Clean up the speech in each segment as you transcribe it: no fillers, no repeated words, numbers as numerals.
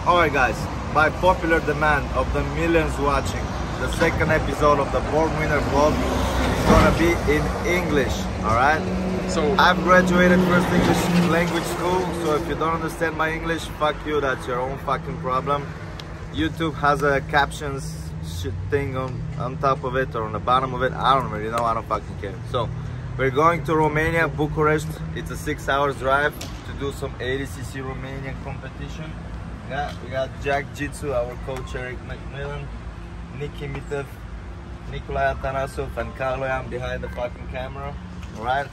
Alright guys, by popular demand of the millions watching, the second episode of the Born Winner vlog is gonna be in English, alright? So I've graduated first English language school, so if you don't understand my English, fuck you, that's your own fucking problem. YouTube has a captions shit thing on top of it or on the bottom of it, I don't really know, I don't fucking care. So we're going to Romania, Bucharest. It's a 6 hours drive to do some ADCC Romanian competition. Yeah, we got Jack Jitsu, our coach Eric McMillan, Nikki Mitev, Nikolai Atanasov, and Kaloyan behind the fucking camera. Alright?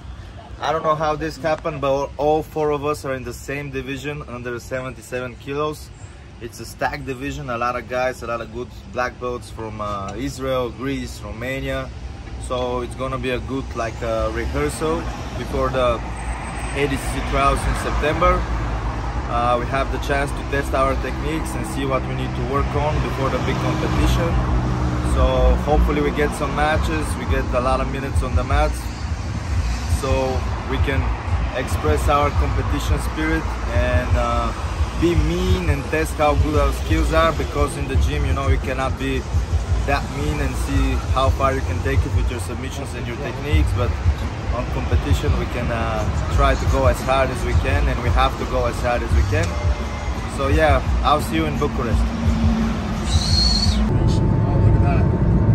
I don't know how this happened, but all four of us are in the same division under 77 kilos. It's a stacked division, a lot of guys, a lot of good black belts from Israel, Greece, Romania. So it's gonna be a good rehearsal before the ADCC Trials in September. We have the chance to test our techniques and see what we need to work on before the big competition. So hopefully we get some matches, we get a lot of minutes on the mats, so we can express our competition spirit and be mean and test how good our skills are, because in the gym, you know, you cannot be that mean and see how far you can take it with your submissions and your techniques, but on competition we can try to go as hard as we can, and we have to go as hard as we can. So yeah, I'll see you in Bucharest. Oh, look at that.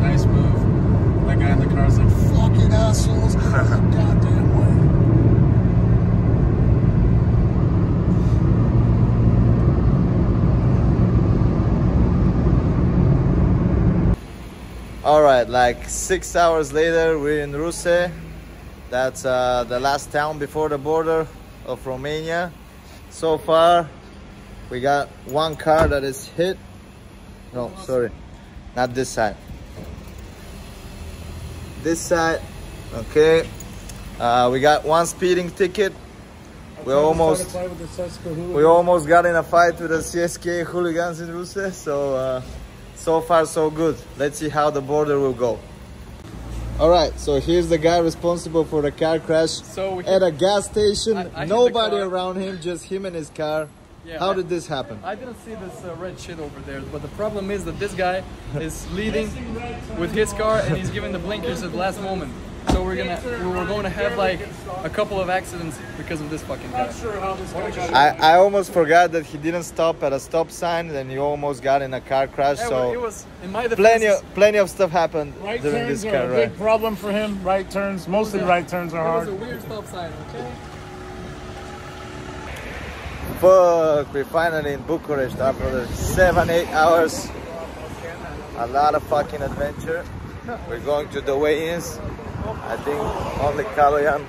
Nice move. That guy in the car is like, fucking assholes, get out of the goddamn way. Alright, like 6 hours later, we're in Ruse. That's the last town before the border of Romania. So far, we got one car that is hit. No, sorry, not this side. This side, okay. We got one speeding ticket. We almost got in a fight with the CSK hooligans in Ruse. So far so good. Let's see how the border will go. Alright, so here's the guy responsible for the car crash at a gas station. Nobody around him, just him and his car. Yeah, how did this happen? I didn't see this red shit over there, but the problem is that this guy is leading with his car and he's giving the blinkers at the last moment. So we're going to have like a couple of accidents because of this fucking guy. I almost forgot that he didn't stop at a stop sign, and he almost got in a car crash. Yeah, so it was, in my defense, plenty of stuff happened right during this car ride. Big problem for him. Right turns, mostly right turns are hard. It was a weird stop sign, okay? Fuck, we're finally in Bucharest after 7-8 hours. A lot of fucking adventure. We're going to the weigh-ins. I think only Kaloyan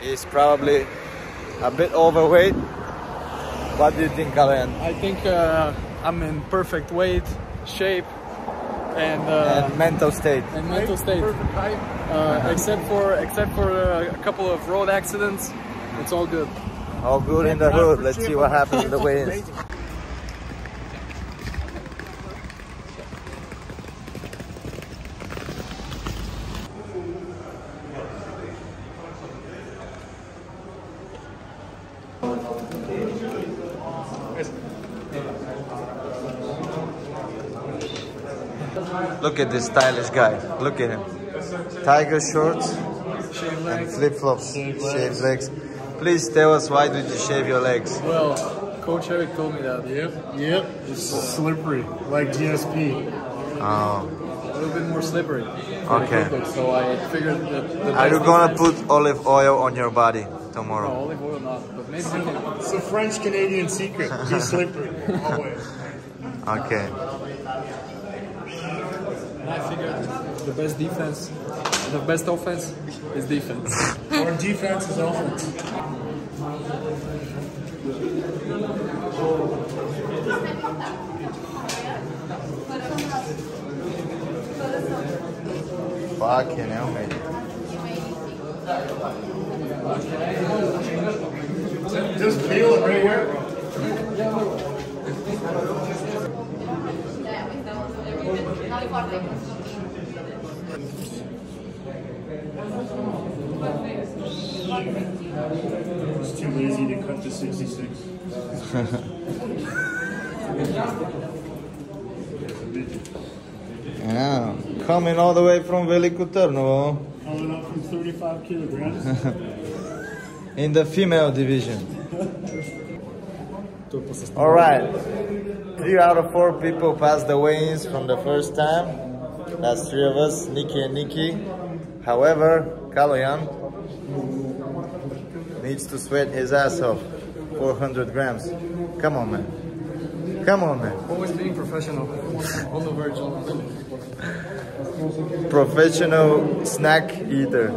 is probably a bit overweight. What do you think, Kaloyan? I think I'm in perfect weight, shape, and mental state. Except for a couple of road accidents, it's all good. All good in the hood. Let's see what happens in the weigh-ins. Look at this stylish guy. Look at him. Tiger shorts and flip-flops, shaved legs. Please tell us, why did you shave your legs? Well, Coach Eric told me that. Yep. It's slippery, like GSP. Oh. A little bit more slippery. Okay. So I figured that. Are you gonna put olive oil on your body tomorrow? No, olive oil not, but maybe. It's a French-Canadian secret. Be slippery, always. Okay. I figured the best defense, the best offense is defense. Or defense is offense. Fucking hell, mate. Just feel it right here. It's too lazy to cut to 66. Yeah, coming all the way from Veliko Trnovo. Coming up from 35 kilograms. In the female division. All right, 3 out of 4 people passed the weigh-ins from the first time. That's 3 of us, Nikki and Nikki. However, Kaloyan needs to sweat his ass off. 400 grams. Come on, man. Come on, man. Always being professional. On the verge. Professional snack eater.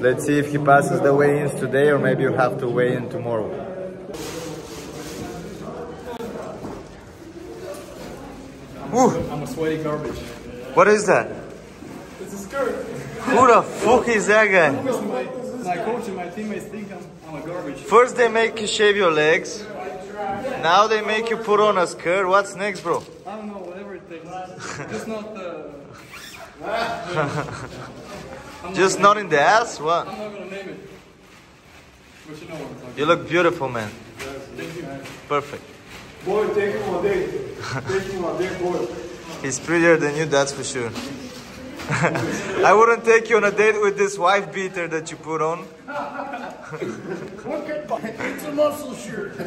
Let's see if he passes the weigh-ins today, or maybe you have to weigh in tomorrow. Ooh. I'm a sweaty garbage. What is that? It's a skirt. Who the fuck is that guy? My coach and my teammates think I'm a garbage. First they make you shave your legs. Now they make you put on a skirt. What's next, bro? I don't know, whatever it takes. Just not the... Just not in the ass? What? I'm not gonna name it. But you know what I'm talking You look beautiful, man. Thank you. Perfect. Boy, take him on a date. Take him on a date, boy. He's prettier than you, that's for sure. I wouldn't take you on a date with this wife beater that you put on. It's a muscle shirt.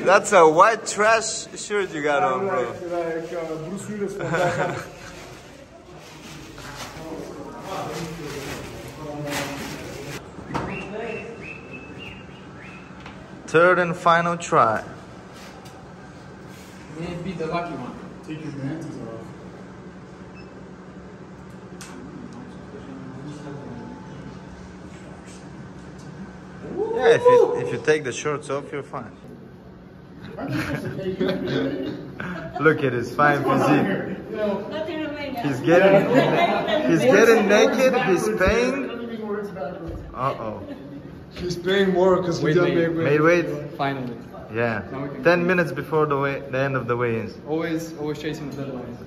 That's a white trash shirt you got on, bro. Like Bruce Willis from back. Third and final try. May it be the lucky one. Take your bands off. Yeah, if you take the shorts off, you're fine. Look at his fine physique. He's getting naked. He's paying. Uh-oh. He's paying more because we don't make Made weight. Finally. Yeah. 10 minutes before the end of the weigh-ins. Always chasing the deadline.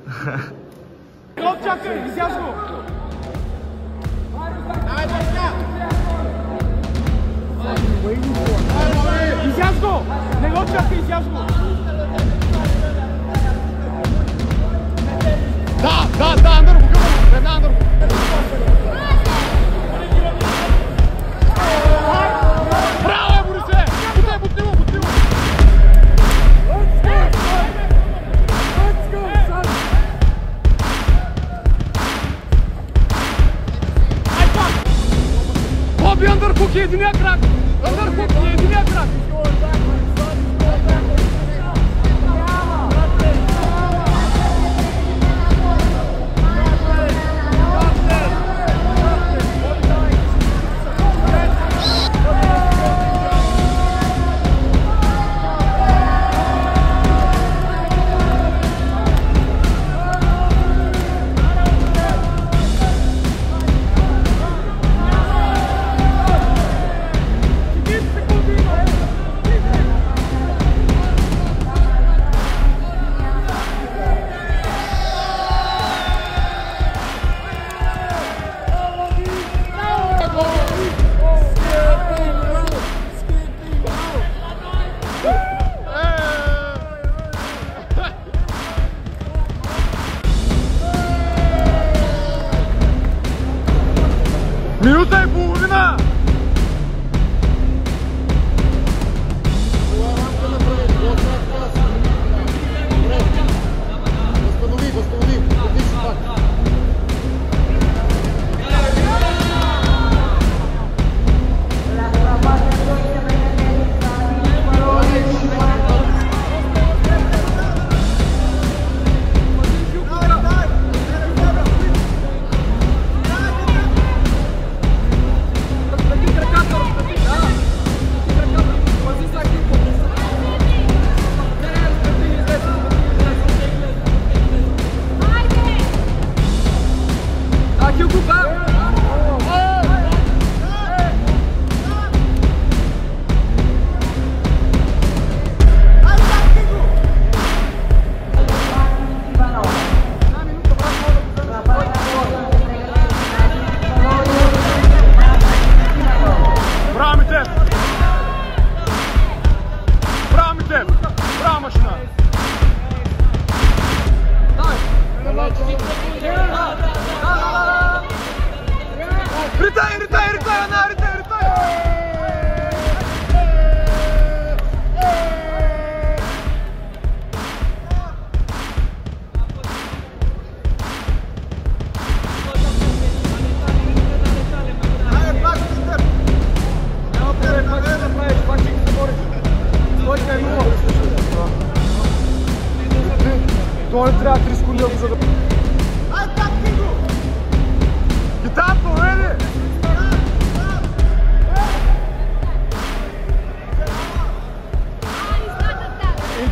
Get up already!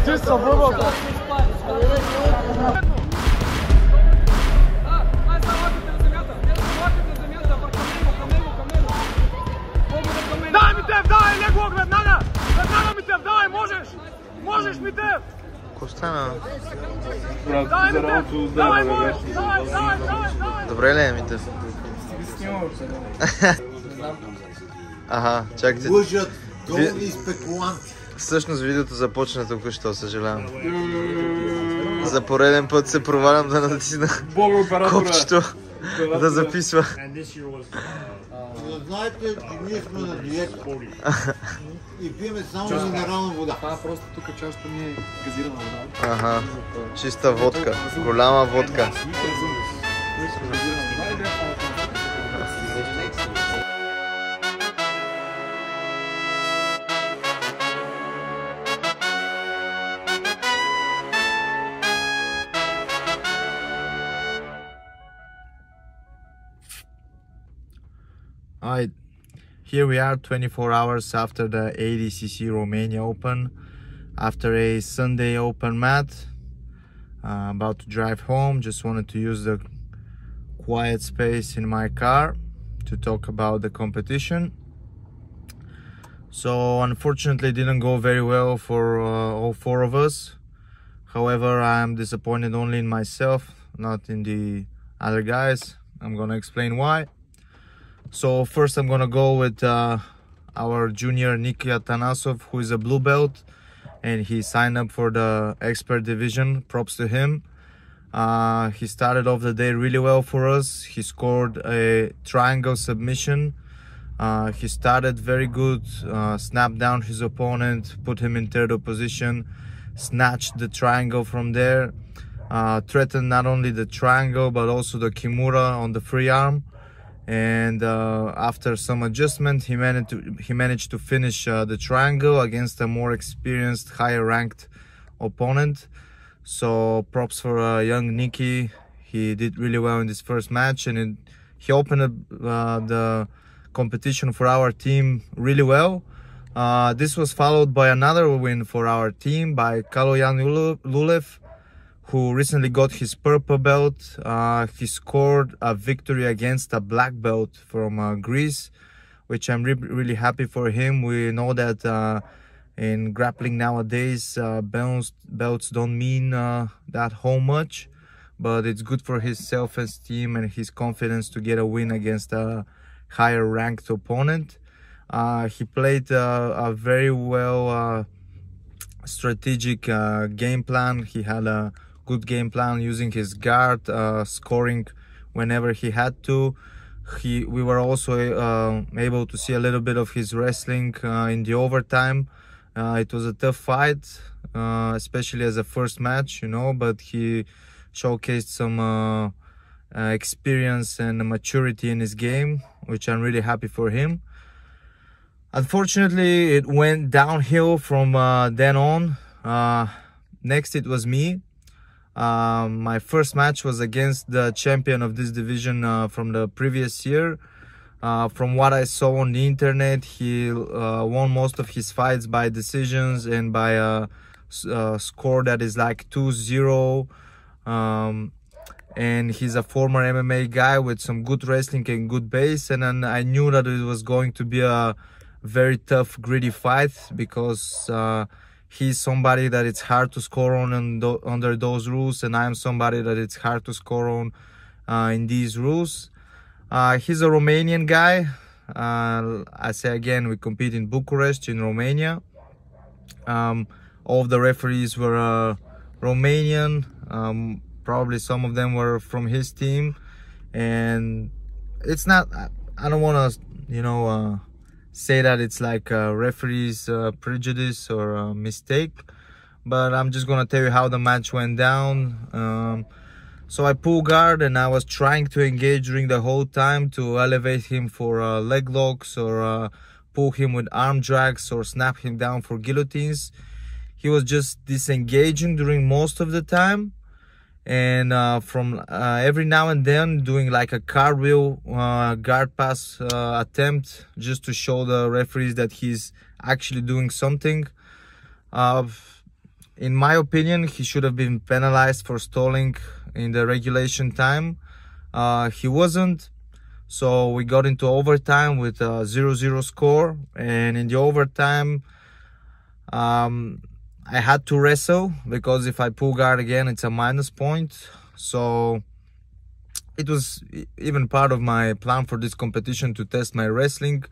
Just a verbal. Дай, Митев, дай, лего веднага! Веднага, Митев, дай, можеш! Можеш, Митев! Какво стана? Дай, Митев, дай, можеш! Дай! Добре ли е, Митев? Аха, чакайте. Лъжат долни спекуланти. Всъщност видеото започна току-що, съжалявам. За пореден път се провалям да натисна копчето да записва. Знаете, че ние сме на диета и пиеме само минерална вода. Това просто тук часто ми е газирана вода. Аха, чиста водка, голяма водка. Alright, here we are 24 hours after the ADCC Romania Open, after a Sunday Open mat, about to drive home. Just wanted to use the quiet space in my car to talk about the competition. So unfortunately it didn't go very well for all four of us. However, I'm disappointed only in myself, not in the other guys. I'm gonna explain why. So first I'm gonna go with our junior Nikita Tanasov, who is a blue belt, and he signed up for the expert division. Props to him. He started off the day really well for us. He scored a triangle submission. He started very good, snapped down his opponent, put him in third position, snatched the triangle from there, threatened not only the triangle but also the kimura on the free arm. And after some adjustment, he managed to finish the triangle against a more experienced, higher ranked opponent. So props for young Nikki. He did really well in this first match, and he opened up the competition for our team really well. This was followed by another win for our team by Kaloyan Lulev, who recently got his purple belt. He scored a victory against a black belt from Greece, which I'm really happy for him. We know that in grappling nowadays, belts don't mean that whole much, but it's good for his self-esteem and his confidence to get a win against a higher ranked opponent. He played a very well strategic game plan. He had a good game plan, using his guard, scoring whenever he had to. We were also able to see a little bit of his wrestling in the overtime. It was a tough fight, especially as a first match, you know, but he showcased some experience and maturity in his game, which I'm really happy for him. Unfortunately, it went downhill from then on. Next, it was me. My first match was against the champion of this division from the previous year. From what I saw on the internet, he won most of his fights by decisions and by a score that is like 2-0. And he's a former MMA guy with some good wrestling and good base. And then I knew that it was going to be a very tough, gritty fight, because he's somebody that it's hard to score on under those rules, and I'm somebody that it's hard to score on in these rules. He's a Romanian guy. I say again, we compete in Bucharest in Romania. All of the referees were Romanian. Probably some of them were from his team, and it's not, I don't want to, you know, say that it's like a referee's prejudice or a mistake, but I'm just gonna tell you how the match went down. So I pull guard, and I was trying to engage during the whole time to elevate him for leg locks, or pull him with arm drags, or snap him down for guillotines. He was just disengaging during most of the time, and from every now and then doing like a cartwheel guard pass attempt, just to show the referees that he's actually doing something. In my opinion, he should have been penalized for stalling in the regulation time. He wasn't, so we got into overtime with a 0-0 score, and in the overtime I had to wrestle, because if I pull guard again, it's a minus point. So it was even part of my plan for this competition to test my wrestling,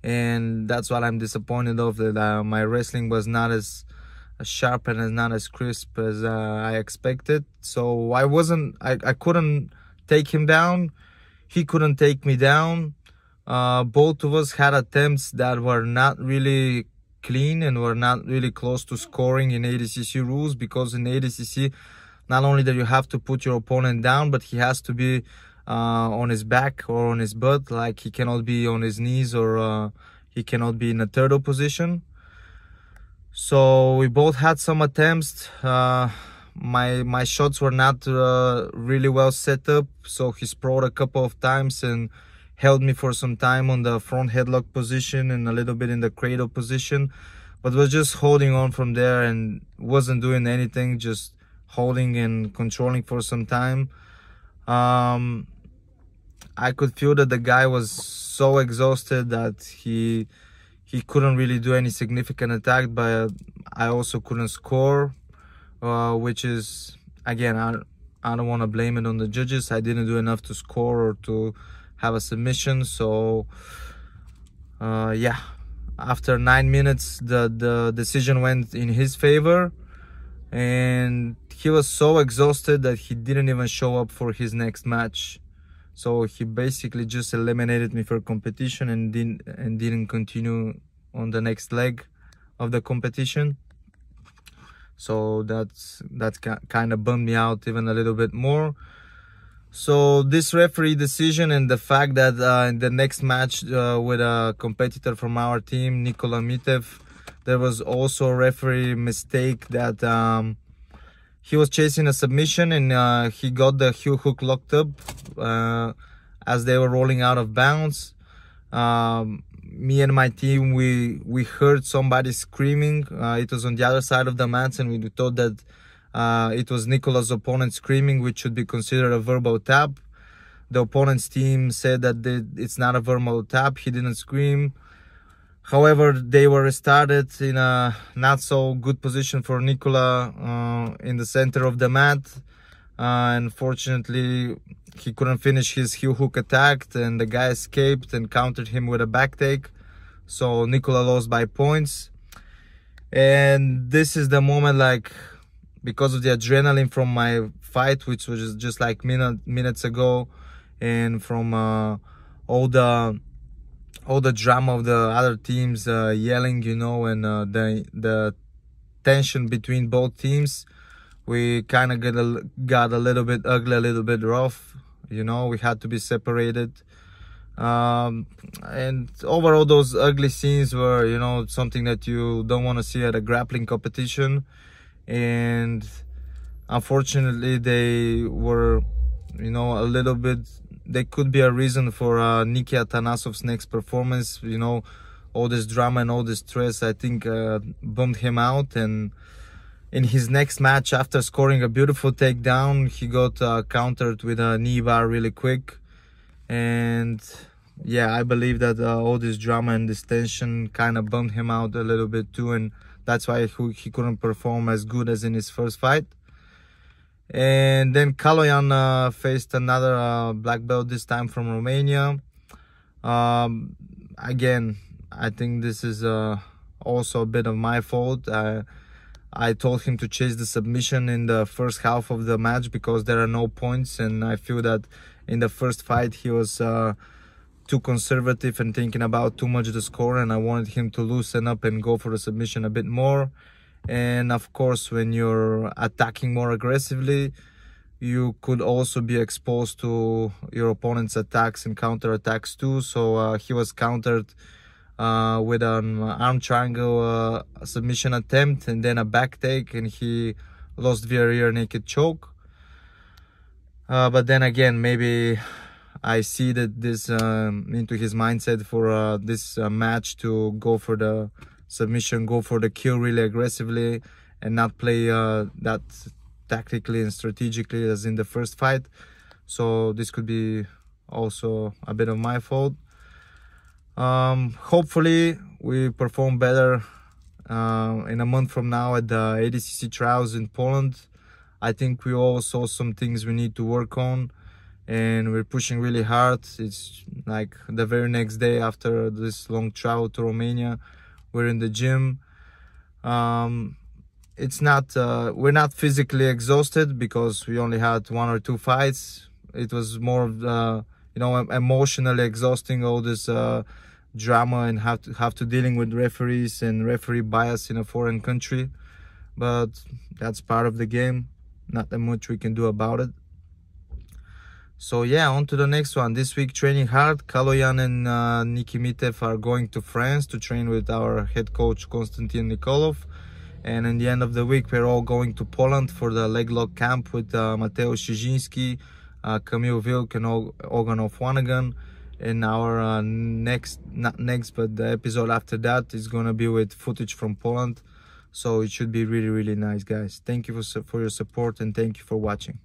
and that's what I'm disappointed of, that my wrestling was not as sharp and not as crisp as I expected. So I couldn't take him down, he couldn't take me down. Both of us had attempts that were not really clean and were not really close to scoring in ADCC rules, because in ADCC not only that you have to put your opponent down, but he has to be on his back or on his butt. Like, he cannot be on his knees, or he cannot be in a turtle position. So we both had some attempts. My shots were not really well set up, so he sprawled a couple of times and held me for some time on the front headlock position and a little bit in the cradle position, but was just holding on from there and wasn't doing anything, just holding and controlling for some time. I could feel that the guy was so exhausted that he couldn't really do any significant attack, but I also couldn't score, which is, again, I don't want to blame it on the judges. I didn't do enough to score or to have a submission. So yeah, after 9 minutes the decision went in his favor, and he was so exhausted that he didn't even show up for his next match. So he basically just eliminated me for competition and didn't continue on the next leg of the competition. So that's kind of bummed me out even a little bit more. So this referee decision and the fact that in the next match with a competitor from our team, Nikola Mitev, there was also a referee mistake that he was chasing a submission, and he got the heel hook locked up as they were rolling out of bounds. Me and my team, we heard somebody screaming. It was on the other side of the mats, and we thought that it was Nikola's opponent screaming, which should be considered a verbal tap. The opponent's team said that it's not a verbal tap, he didn't scream. However, they were restarted in a not so good position for Nikola in the center of the mat. Unfortunately, he couldn't finish his heel hook attack, and the guy escaped and countered him with a back take. So Nikola lost by points. And this is the moment, like, because of the adrenaline from my fight, which was just like minutes ago, and from all the drama of the other teams yelling, you know, and the tension between both teams, we kind of got a little bit ugly, a little bit rough, you know. We had to be separated, and overall those ugly scenes were, you know, something that you don't want to see at a grappling competition. And unfortunately they were, you know, a little bit, they could be a reason for Nikia Tanasov's next performance. You know, all this drama and all this stress, I think, bummed him out. And in his next match, after scoring a beautiful takedown, he got countered with a knee bar really quick. And yeah, I believe that all this drama and this tension kind of bummed him out a little bit too, and that's why he couldn't perform as good as in his first fight. And then Kaloyan faced another black belt, this time from Romania. Again, I think this is also a bit of my fault. I told him to chase the submission in the first half of the match because there are no points, and I feel that in the first fight he was too conservative and thinking about too much the score, and I wanted him to loosen up and go for the submission a bit more. And of course, when you're attacking more aggressively, you could also be exposed to your opponent's attacks and counter attacks too. So he was countered with an arm triangle submission attempt and then a back take, and he lost via rear naked choke. but then again, maybe I see that this into his mindset for this match to go for the submission, go for the kill really aggressively, and not play that tactically and strategically as in the first fight. So this could be also a bit of my fault. Hopefully we perform better in a month from now at the ADCC Trials in Poland. I think we all saw some things we need to work on, and we're pushing really hard. It's like the very next day after this long travel to Romania, we're in the gym. It's not we're not physically exhausted because we only had 1 or 2 fights. It was more of the, you know, emotionally exhausting, all this drama and have to dealing with referees and referee bias in a foreign country. But that's part of the game. Not that much we can do about it. So yeah, on to the next one. This week training hard. Kaloyan and Niki Mitev are going to France to train with our head coach Konstantin Nikolov. And in the end of the week, we're all going to Poland for the leg lock camp with Mateusz Szyziński, Kamil Wilk and Oganov Wanagan. And our not next, but the episode after that is gonna be with footage from Poland. So it should be really, really nice, guys. Thank you for your support, and thank you for watching.